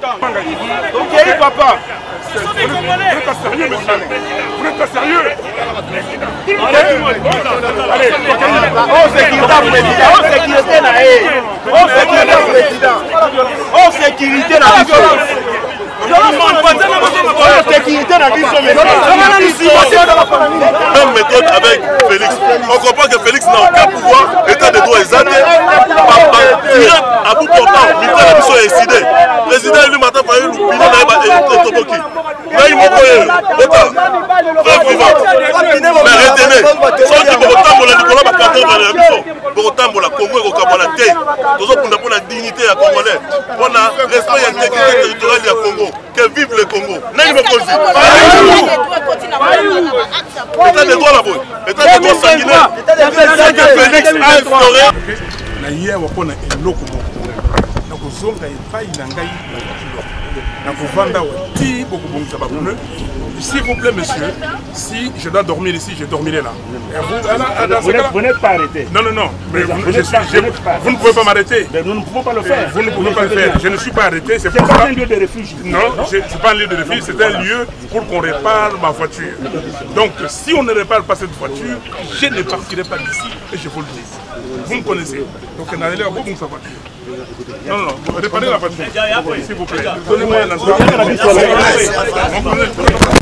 Ok, papa. Vous n'êtes pas sérieux, monsieur. Vous n'êtes pas sérieux. Oh, sécurité, président. Oh, sécurité, oh, sécurité, président. Oh, sécurité, même méthode avec Félix. On comprend que Félix n'a aucun pouvoir, état de droit est athée. À bout portant, militaire la mission est décidé. Le président lui matin fait une opinion et Toboki. Mais il m'a preuve vivante. Mais retenez, soit qui pour autant la Nicolas va canter dans la mission. Pour autant la Congo et au Cameroun, pour la dignité à Congolais, pour le respect et l'intégrité territoriale du Congo. Que vive le Congo. N'est-ce pas possible? État de droit là-bas. État de droit sanguinaire. C'est que Félix a instauré. Hier, on a un loco. On a s'il vous plaît, monsieur, si je dois dormir ici, je dormirai là. Vous n'êtes pas arrêté. Non, non, non. Mais vous ne pouvez pas m'arrêter. Nous ne pouvons pas le faire. Vous ne pouvez pas le faire. Je ne suis pas arrêté. C'est pas un lieu de refuge. Non, ce n'est pas un lieu de refuge. C'est un lieu pour qu'on répare ma voiture. Donc, si on ne répare pas cette voiture, je ne partirai pas d'ici et je vous le dis. Vous me connaissez. Donc, on allait à vous sa voiture. Non, non, réparez la voiture. S'il vous plaît. Donnez-moi un instant.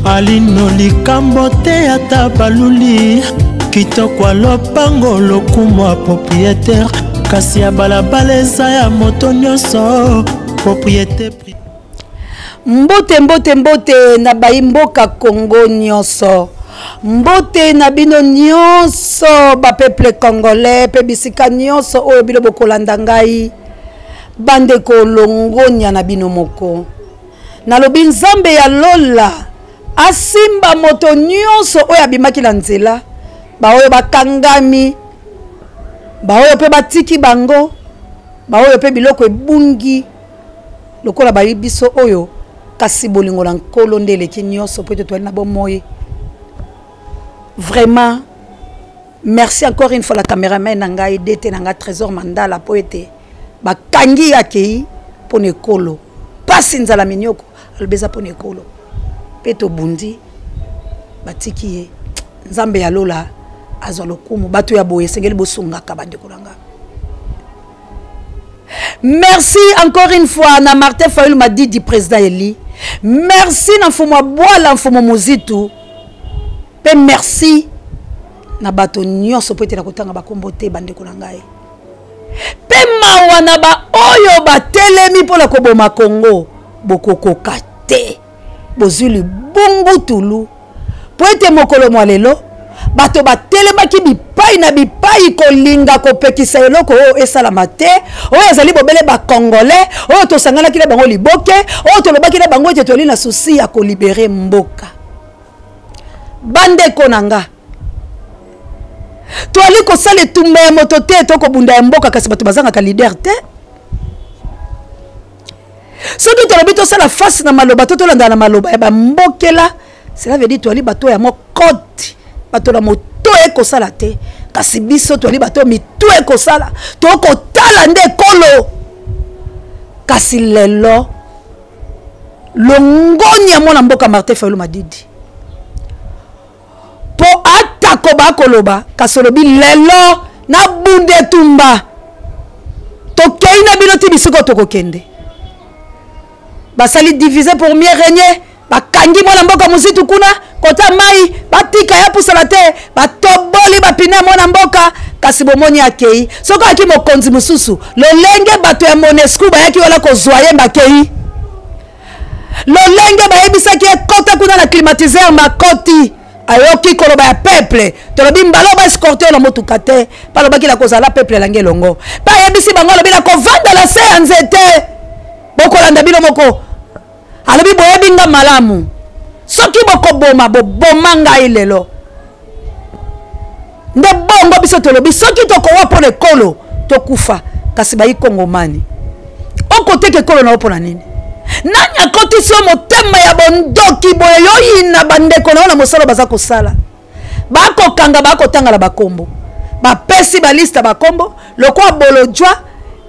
Alino likambo te ata baluli kitoko lopango lokumo propriétaire kasi ya balabala eza ya moto nyonso propriété mbote mbote mbote na baimboka Congo nyonso mbote na bino nyonso ba peuple congolais pe bisika nyonso oyo bilo bokolanda ngai bande ko longonya na bino moko na lobi nzambe ya lola asimba moto nyonso oyo abimaki na nzela ba oyo bakangami ba oyo pe batiki bango ba oyo pe biloko ebungi lokola ba biso oyo kasi bolingo na nkolo ndeleki nyonso po to na bomoye. Vraiment merci encore une fois la caméraman nanga edete nanga Trésor Mandala po ete bakangi akei pone kolo pasi nzala minyoko albeza pone kolo peto bundi batiki ye nzambe ya lola azwa lokumu bato ya boye sengeli bosungaka bandeko nanga. Merci encore une fois na Martin Fayulu m'a dit du président Eli. Merci na mfumo boala mfumo muzitu. Pe merci na bato nyonso po ete na kotanga bakombote bandeko nangai. Pe mawa na ba oyo batelemi po la koboma Congo bokokoka te. Bozuli bungu tulu po ete mokolo mwa lelo bato batelemaki bipai na bipai kolinga kopekisa eloko oyo esalama te oyo ezali bobele ba congolais oyo tosanganaki na bango liboke oyo tolobaki na bango ete toli na susi ya kolibere mboka bandeko nanga toali kosala etumba ya moto te tokobunda ya mboka kasi bato bazangaka leader te soki tolobi tosala face na maloba to tolanda na maloba ya bambokela cela veut dire toali bato ya mokoti bato la moto ekosala te kasi biso toali bato mitu ekosala tokotala nde kolo kasi lelo longonya mwana mboka Martin Fayulu Madidi po atako bakoloba kasi olobi lelo na bunde tumba tokei na bino ti bisiko tokokende basali diviser pour mieux régner bakangi mwana mboka muzitu kuna kota mai batika ya pusala te batoboli bapina mwana mboka kasi bomoni akei soko aki mokonzi mususu lolenge bato ya Monesco bayaki wala kozwaye mbakei lolenge bayebisaki ekota kuna na climatiseur makoti ayoki koloba ya peuple tolobi mbaloba escorter na motuka te balobaki la kozala peuple lange longo pa yebisi bango lobi la kovanda la se ya nzete bokolanda bino moko alobi boyebi nga malamu soki bokoboma boboma ngai lelo nde bongo biso tolobi soki tokowa mpo na ekolo tokufa kasi bayi kongomani okoteka ekolo na opona nini nani akotisi yo motema ya bondoki boye yoyina bandeko na yo na mosala baza kosala bakokanga bakotanga na bakombo bapesi balista bakombo lokwa bolojwa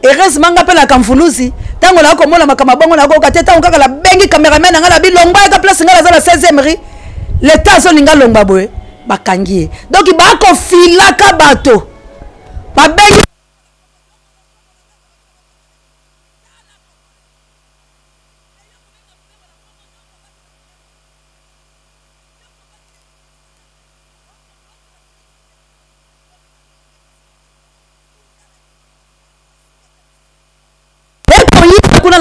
heureusement nga mpe na kamfuluzi tango na ko mona makama bongo na ko kate tango kaka la bengi cameraman nga la bilongba ka place nga la za la 16e rue l'état zo ninga longba boye bakangi donc ba ko filaka bato ba bengi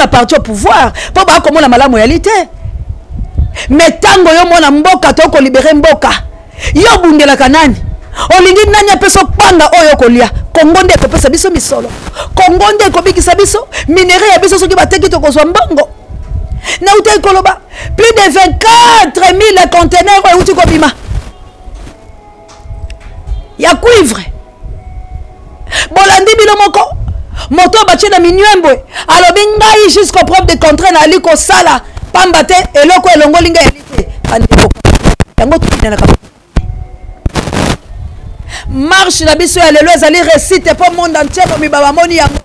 la partie au pouvoir pour ba comment la malamu réalité mais tango yo mona mboka to ko libérer mboka yo bundela kanani olingi nani apeso panga oyo kolia Kongo nde ko pesa biso misolo Kongo nde ko bikisa biso minéraux ya biso soki bateki to ko zwa mbongo na utai koloba plus de 24 000 conteneurs oyo uti ko bima ya cuivre bolandi bino moko moto batie na minuembwe alobi ngai jusqu'au preuve de contraire na ali kosala pamba te eloko elongoli ngai elite bandeko yango tukinanaka marche na biso ya lelo ezali récite mpo monde entier momiba bamoni yango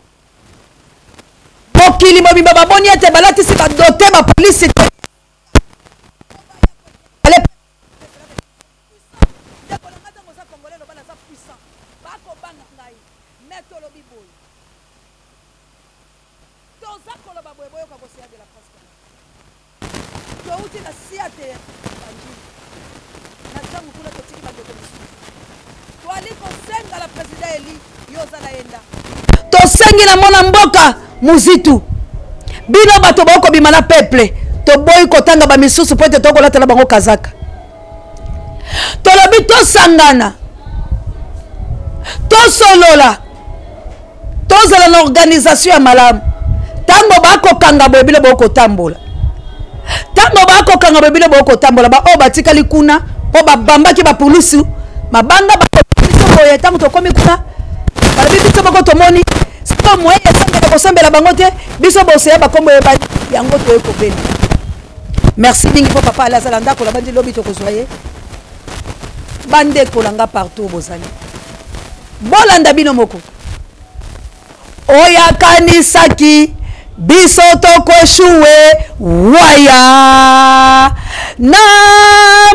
mokili momiba bamoni ete balatisi badote bapolisi tosengi na mona mboka muzitu bino bato boko bima na peuple to boy kotanga ba misusu pote to kolatela bango kazaka tolobi to sangana to solola to zala na organisation ya malamu tango bako kanga boye bino boko tambola tango bako kanga boye bino boko tambola ba o batikali kuna po ba bambaki ba polisi mabanga ba polisi boye tango to komi kuna ba biso boko tomoni siko moye esambela kosambela bango te biso boseya bakombo yebani yango toye kobeli merci mingi po papa ala zala ndako la bandi lobi to kozwaye bande kolanga partout bozali bolanda bino moko oya kanisaki biso tokoshue waya na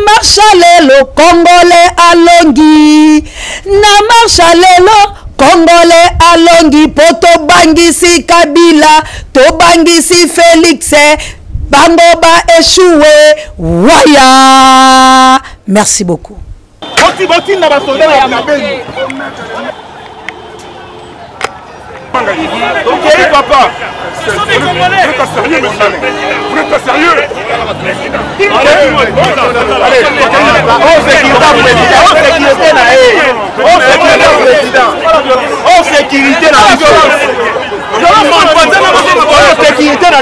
marsha lelo kongole alongi na marsha lelo Congolais alongi poto bangisi Kabila to bangisi Félix bango ba échoué waya merci beaucoup boti na basoda ya Kabeni ok papa vous n'êtes pas sérieux monsieur vous n'êtes pas sérieux allez oh sécurité na oh sécurité na sécurité na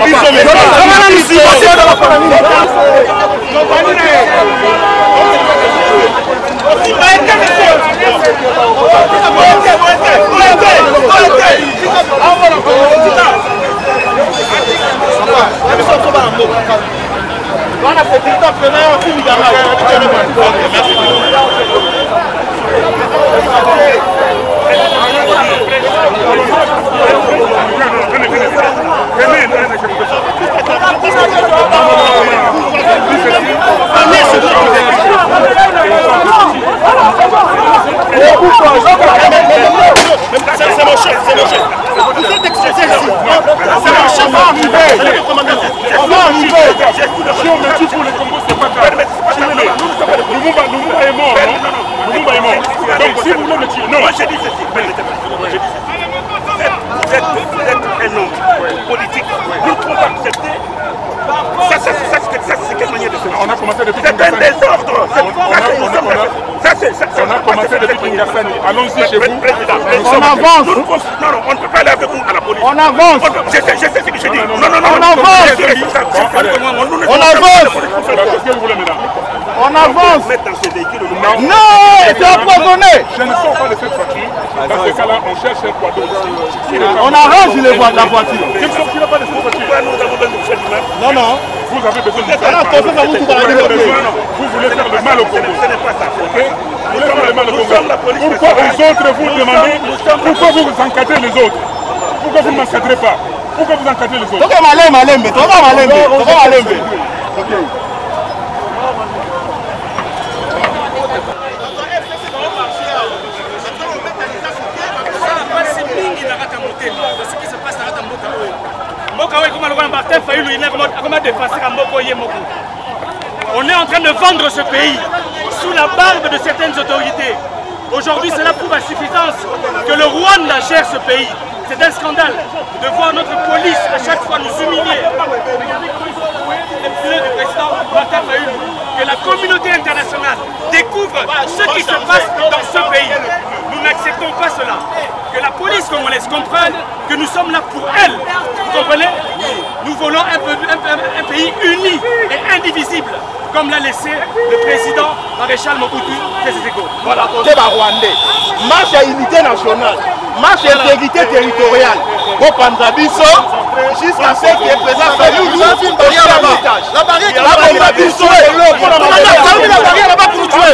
C'est mon chef, c'est mon chef. On va arriver. Si on me tue pour le Congo, c'est pas grave. Lumumba est mort, non? Lumumba est mort. Donc si vous voulez le tuer, non. Moi j'ai dit ceci. Vous êtes un homme politique. Nous ne pouvons pas accepter. Ça, c'est quelle manière de se faire? On a commencé depuis Kingasani. C'est un désordre. On a commencé depuis Kingasani. Allons-y chez vous. On avance. Non, on ne peut pas aller avec vous à la police. On avance. Je sais ce que j'ai dit. Non, on avance. On avance. Qu'est-ce que vous voulez maintenant? On avance. Non, c'est empoisonné. Je ne sors pas de cette voiture. Dans ce cas-là, on cherche un poids d'eau. On arrange les voies de la voiture. Je ne sortirai pas de cette voiture. Non, non. Vous avez besoin de ça. Vous voulez faire le mal au Congo. Ok? Vous voulez faire le mal le Congo. Pourquoi les autres vous demandez, pourquoi vous encadrez les autres? Pourquoi vous ne m'encadrez pas? Pourquoi vous encadrez les autres? On est en train de vendre ce pays sous la barbe de certaines autorités. Aujourd'hui, cela prouve à suffisance que le Rwanda gère ce pays. C'est un scandale de voir notre police à chaque fois nous humilier. Le président Martin Fayulu, que la communauté internationale découvre ce qui se passe dans ce pays. Nous n'acceptons pas cela. Que la police congolaise comprenne que nous sommes là pour elle. Vous comprenez? Nous voulons un pays uni et indivisible, comme l'a laissé le président Maréchal Mobutu Sese Seko. Voilà, c'est la Rwandais. Marche à unité nationale, marche à intégrité territoriale. Au Pandabiso, jusqu'à ce que le président Fayulu nous a fait une barrière là-bas. La barrière là-bas pour nous tuer.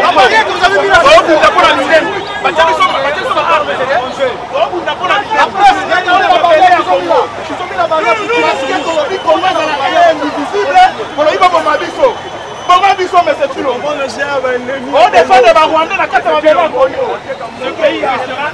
La barrière que vous avez mis là-bas pour la tuer. On défend les Rwandais dans 80 ans. Ce pays restera.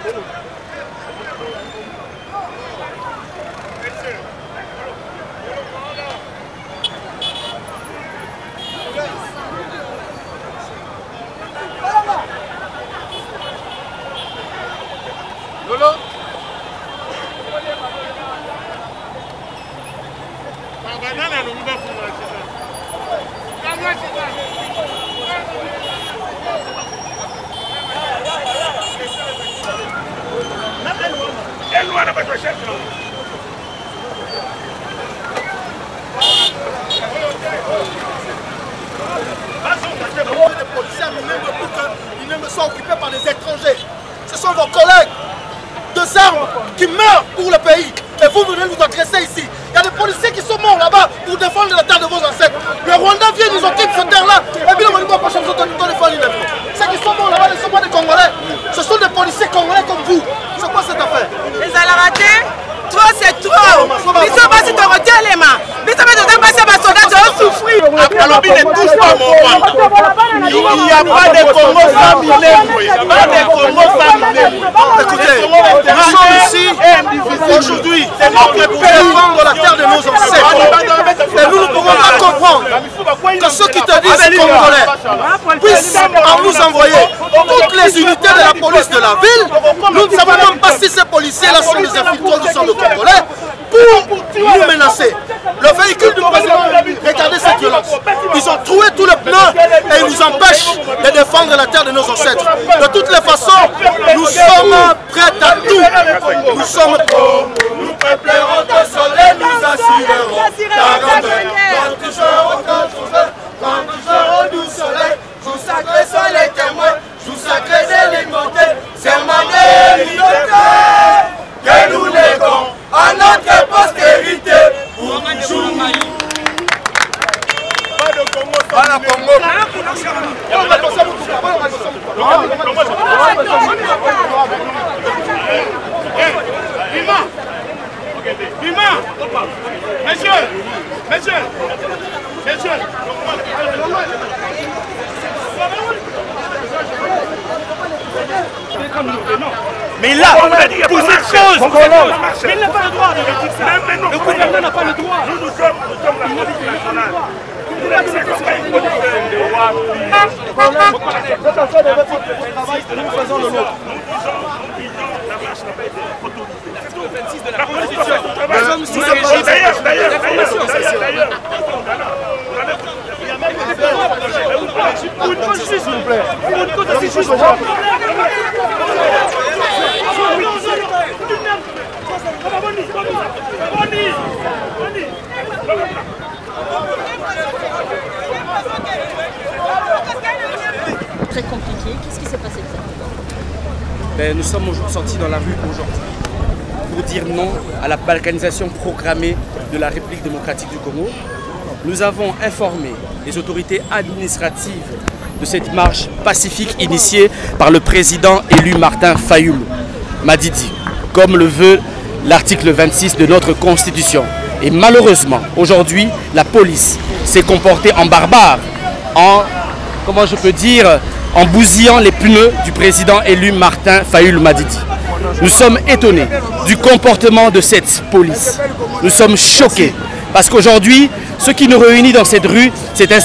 Lolo. Les policiers ils ne me sont occupés par des étrangers. Ce sont vos collègues de armes qui meurent pour le pays. Et vous venez nous agresser ici. Il y a des policiers qui sont morts là-bas pour défendre la terre de vos ancêtres. Le Rwanda vient, nous occupe cette terre-là. Et bien, on ne va pas changer de défendre. Ceux qui sont morts là-bas ne sont pas des Congolais. Ce sont des policiers congolais comme vous. C'est quoi cette affaire? Les Alaratés, trop c'est trop. Ils sont pas sur ton retiens les mains. Ils sont pas sur ma soldats, je vais souffrir. Apalobi ne touche pas mon roi. Il n'y a pas de Congo sans Minembwe. Il n'y a pas de Congo sans Minembwe. Écoutez, nous sommes ici aujourd'hui pour défendre la terre de nos ancêtres. Et nous ne pouvons pas comprendre que ceux qui te disent congolais puissent nous envoyer toutes les unités de la police de la ville. Nous ne savons même pas si ces policiers-là sont des infiltrés du sang de Congolais pour nous menacer. Le véhicule du président, regardez cette violence. Ils ont troué tous les pneus et ils nous empêchent de défendre la terre de nos ancêtres. De toutes les façons, nous sommes prêts à tout. Nous sommes nous peuplerons au soleil, nous assurerons la grandeur. Quand toujours du soleil, jour sacré sont les témoins, jour sacré des limotés, serment des limotés, que nous légons à notre postérité pour toujours. Pas de Congo, pas la Congo. Messieurs. Mais là, pour cette chose, mais il n'a pas le droit de dire ça. Le gouvernement n'a pas le droit. Nous sommes la police nationale. Nous faisons le nôtre. Très compliqué. Qu'est-ce qui s'est passé exactement? Nous sommes sortis dans la rue aujourd'hui pour dire non à la balkanisation programmée de la République démocratique du Congo. Nous avons informé les autorités administratives de cette marche pacifique initiée par le président élu Martin Fayoulou Madidi, comme le veut l'article 26 de notre Constitution. Et malheureusement, aujourd'hui, la police s'est comportée en barbare, en, comment je peux dire, en bousillant les pneus du président élu Martin Fayoulou Madidi. Nous sommes étonnés du comportement de cette police. Nous sommes choqués parce qu'aujourd'hui, ce qui nous réunit dans cette rue, c'est un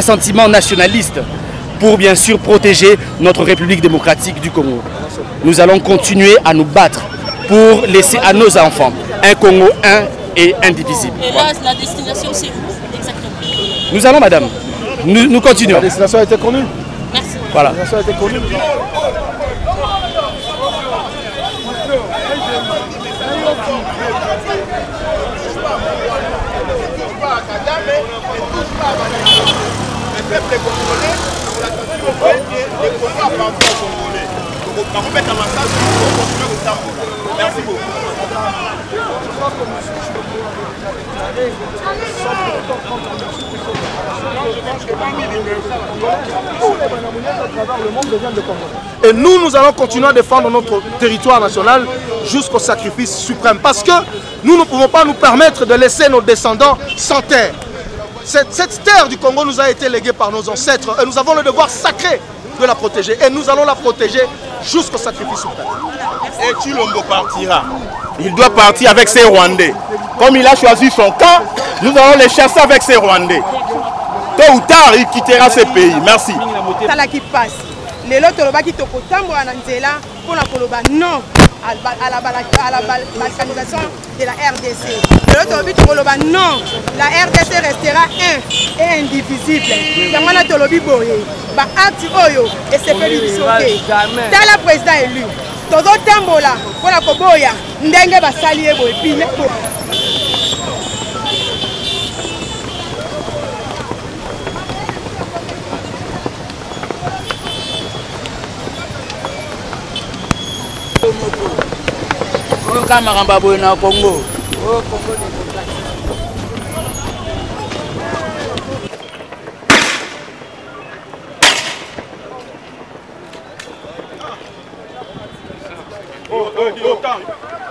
sentiment nationaliste pour bien sûr protéger notre République démocratique du Congo. Nous allons continuer à nous battre pour laisser à nos enfants un Congo un et indivisible. Et là, la destination, c'est où exactement? Nous allons, madame. Nous continuons. La destination a été connue. Merci. Voilà. La destination a été connue. Le peuple congolais, on a continué les combats par rapport aux Congolais. Donc, on va mettre un massage pour continuer au temps. Merci beaucoup. Et nous allons continuer à défendre notre territoire national jusqu'au sacrifice suprême. Parce que nous ne pouvons pas nous permettre de laisser nos descendants sans terre. Cette terre du Congo nous a été léguée par nos ancêtres et nous avons le devoir sacré de la protéger. Et nous allons la protéger jusqu'au sacrifice suprême. Et Chilombo partira. Il doit partir avec ses Rwandais. Comme il a choisi son camp, nous allons les chasser avec ces Rwandais. Tôt ou tard, il quittera ce pays. Merci. Qui passe. Les lots qui te non à la balkanisation de la RDC. Non, la RDC restera un et indivisible. Yamana tolobi boye, ba acte oyo et c'est pas lui sauter. Tala président élu. Todo tambola, voilà koboya, ndenge basali ebo et puis Congo.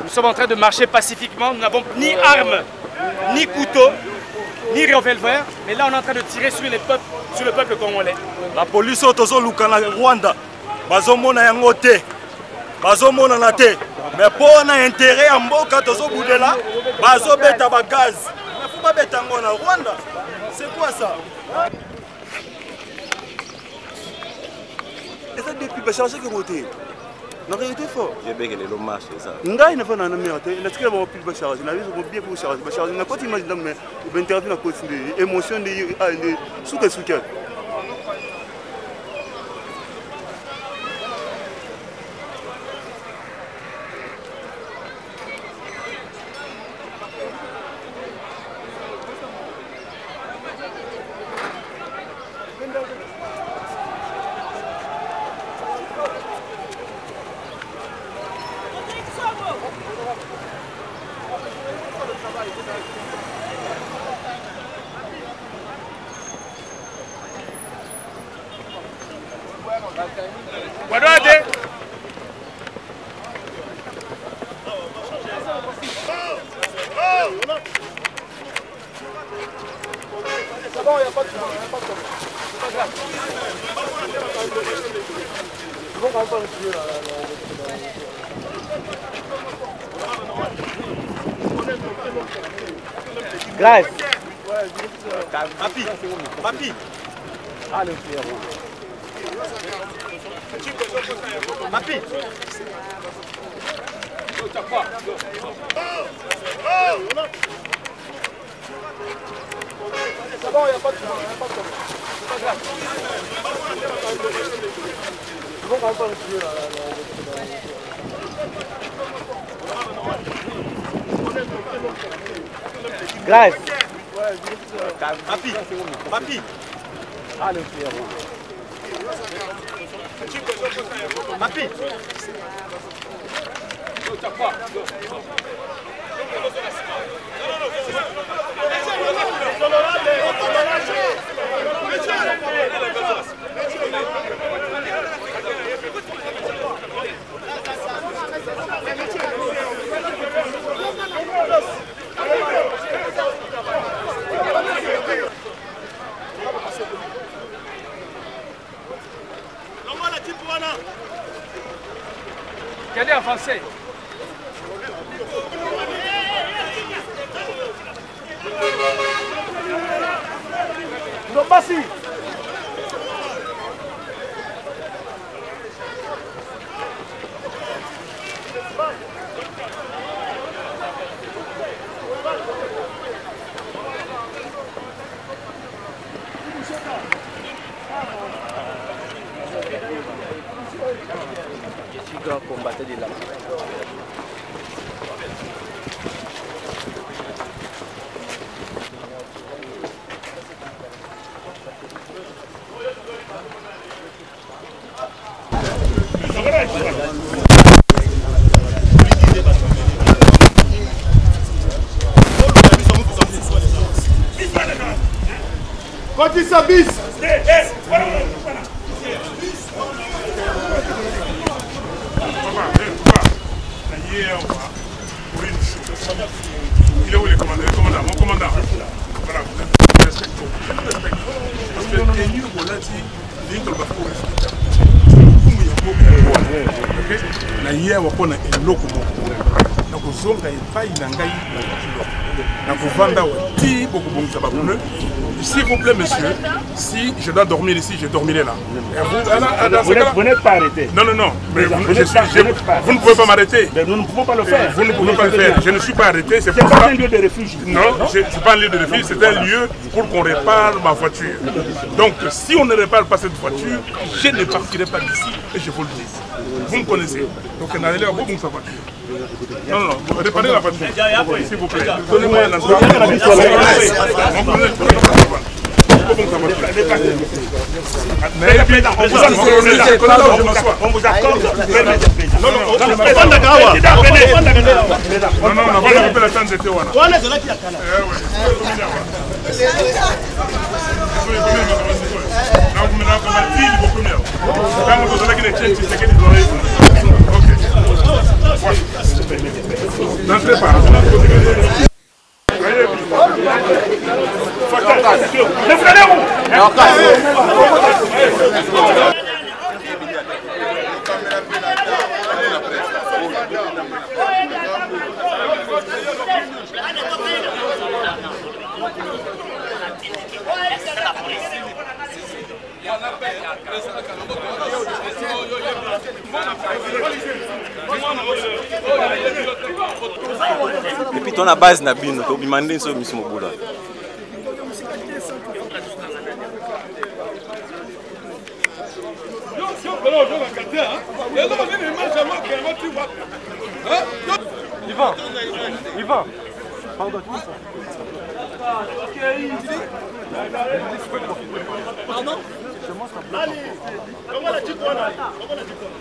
Nous sommes en train de marcher pacifiquement, nous n'avons ni armes, ni couteaux, ni revolver, mais là on est en train de tirer sur le peuple congolais. La police est au Rwanda, bazomona yango te, bazomona na te. Mais pour un intérêt en Mboka, tozo boudela, bazo beta ba gaz. Mais faut pas beta ngona Rwanda. C'est quoi ça? Et ça depuis pas changer que côté. Na réalité fort. J'ai bien que les marche ça. Ngai na fana na merde, na tikela ba pile ba charge, na biso ko bien pour charge, ba charge na côté image mais ben interview na côté de émotion de souke. Grave. Papi, papi. Ah, le frère. Papi. C'est bon, il n'y a pas de problème. C'est pas grave. Ils vont quand même pas le tuer là. Grave. Papi, papi. Ah, le frère. Papi. Allez avancer. Non, pas si. Combattre de la Quand il s'abisse. Il est où les commandants? Mon commandant. Voilà, vous êtes respecté. Je vous respecte. Parce que les lieux où on a dit, les lieux où on a dit, na hier wapona eloko moko na kozonga epai na ngai na kovanda ti bokobongisa babune. S'il vous plaît, monsieur, si je dois dormir ici, je dormirai là. Vous n'êtes pas arrêté. Non, non, non. Mais vous ne pouvez pas m'arrêter. Nous ne pouvons pas le faire. Vous ne pouvez pas le faire. Je ne suis pas arrêté. C'est pas un lieu de refuge. Non, ce n'est pas un lieu de refuge, c'est un lieu pour qu'on répare ma voiture. Donc, si on ne répare pas cette voiture, je ne partirai pas d'ici et je vous le dis. Vous me connaissez. Donc, on allait à vous sa voiture. Non, non, vous réparez la voiture. S'il vous plaît. Donnez-moi un instant. On vous accorde. Non, non, Et puis ton base na bino to bimande so misimo bola. Ivan. Pardon. Pardon? Allez, comment la dit quoi là? Comment la dit quoi?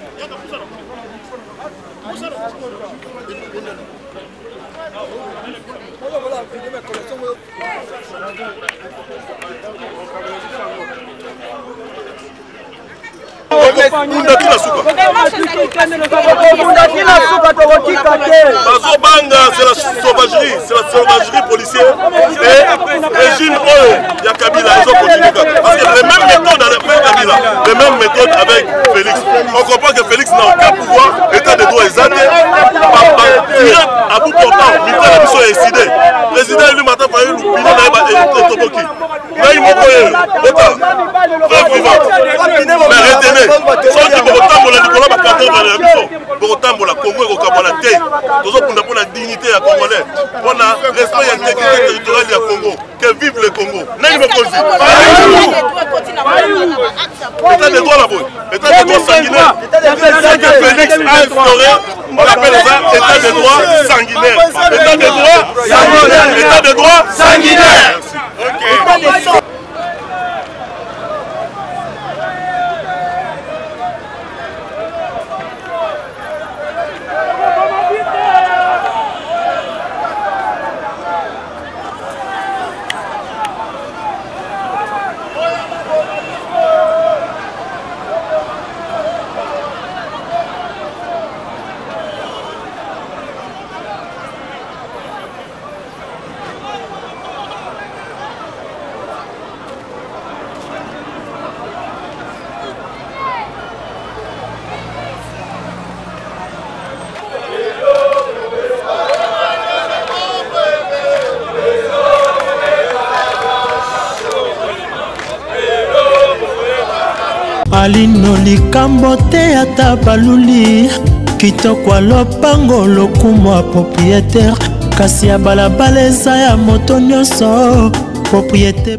Bazobanga, c'est la sauvagerie policière et régime il y a Kabila, ils ont continué parce que les mêmes méthodes avec Kabila, les mêmes méthodes avec Félix. On comprend que Félix n'a aucun pouvoir, état de droit exalté, tirer à bout portant, militaire la mission est décidée. Le président élu Martin Fayulu, Pino Naïba et Toboki. Naïm Mokoye, preuve vivante. Mais retenez, ceux qui vont la Nicolas Bakandé dans la mission, pour la Congo et au Kabalate, pour la dignité à Congolais, pour le respect et l'intégrité territoriale du Congo. Que vive le Congo. Naïm Mokoye. État de droit là-bas. État de droit sanguinaire. C'est que Félix a instauré, on appelle ça état de droit sanguinaire. État de droit sanguinaire. État de droit sanguinaire. Ok. malino likambo te ata baluli kitoko lopango lokumu propriétaire kasi ya balabala eza ya moto nyonso propriété